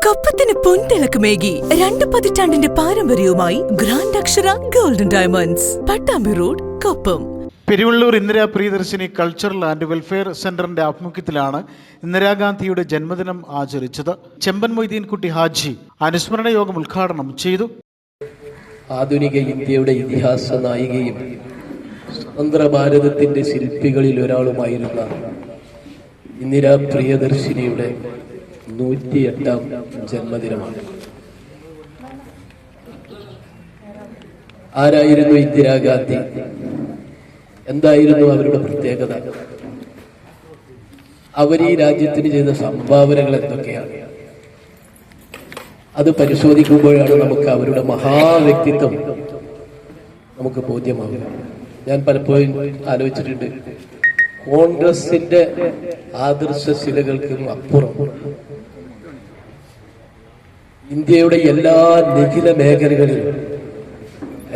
കൊപ്പത്തിന് പൊൻതിളക്കമേകി 2 പതിറ്റാണ്ടിന്റെ പാരമ്പര്യവുമായി ഗ്രാൻഡ് അക്ഷര golden diamonds, Pattambi road, Koppam. Peruvallur Indira Priyadarshini cultural and welfare സെന്ററിന്റെ ആഭിമുഖ്യത്തിലാണ് ഇന്ദിരാഗാന്ധിയുടെ ജന്മദിനം ആചരിച്ചത്. ചെമ്പൻ മൊയ്തീൻകുട്ടി ഹാജി അനുസ്മരണ യോഗം ഉദ്ഘാടനം ചെയ്തു. ആധുനിക ഇന്ത്യയുടെ ഇതിഹാസ നായികയും സ്വതന്ത്ര ഭാരതത്തിന്റെ ശില്പികളിൽ ഒരാളുമായിരുന്ന ഇന്ദിരാ പ്രിയദർശിനിയുടെ 108ാം ജന്മദിനമാണ്. ആരായിരുന്നു ഇന്ദിരാഗാന്ധി? എന്തായിരുന്നു അവരുടെ പ്രത്യേകത? അവർ ഈ രാജ്യത്തിന് ചെയ്ത സംഭാവനകൾ എന്തൊക്കെയാണ്? അത് പരിശോധിക്കുമ്പോഴാണ് നമുക്ക് അവരുടെ മഹാവ്യക്തിത്വം നമുക്ക് ബോധ്യമാകുക. ഞാൻ പലപ്പോഴും ആലോചിച്ചിട്ടുണ്ട്, കോൺഗ്രസിന്റെ ആദർശശിലകൾക്കും അപ്പുറം ഇന്ത്യയുടെ എല്ലാ നിഖില മേഖലകളിലും,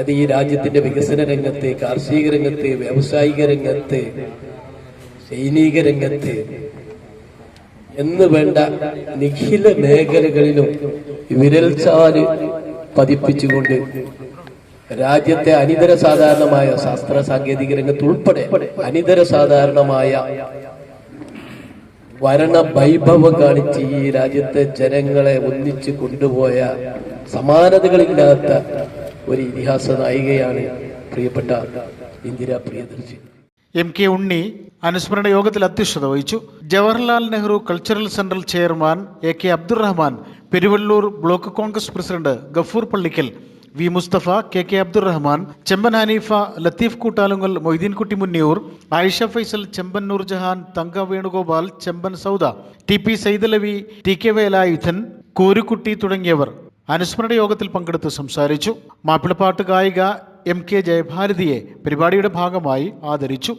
അത് ഈ രാജ്യത്തിന്റെ വികസന രംഗത്ത്, കാർഷിക രംഗത്ത്, വ്യാവസായിക രംഗത്ത്, സൈനിക രംഗത്ത് എന്ന് വേണ്ട നിഖില മേഖലകളിലും വിരൽച്ചാല് പതിപ്പിച്ചുകൊണ്ട് രാജ്യത്തെ അനിതര സാധാരണമായ ശാസ്ത്ര സാങ്കേതിക രംഗത്ത് ഉൾപ്പെടെ അനിതര സാധാരണമായ ഭരണ വൈഭവം കാണിച്ച് ഈ രാജ്യത്തെ ജനങ്ങളെ ഒന്നിച്ചു കൊണ്ടുപോയ സമാനതകളില്ലാത്ത ഒരു ഇതിഹാസ നായികയാണ് പ്രിയപ്പെട്ട ഇന്ദിരാ പ്രിയദർശിനി. MK ഉണ്ണി അനുസ്മരണ യോഗത്തിൽ അധ്യക്ഷത വഹിച്ചു. Jawaharlal Nehru cultural centre chairman AK Abdurahman, Peruvallur block Congress president Gafoor Pallikkal, V Musthafa, KK Abdurahman, Chemban Haneefa, Latheef Koottalungal, Moideenkutty Munniyur, Ayisha Faisal, Chemban Noorjahan, Thanka Venugopal, ചെമ്പൻ സൗദ, TP സൈദലവി, TK വേലായുധൻ, കോരുക്കുട്ടി തുടങ്ങിയവർ അനുസ്മരണ യോഗത്തിൽ പങ്കെടുത്ത് സംസാരിച്ചു. മാപ്പിളപ്പാട്ട് ഗായിക MK ജയഭാരതിയെ പരിപാടിയുടെ ഭാഗമായി ആദരിച്ചു.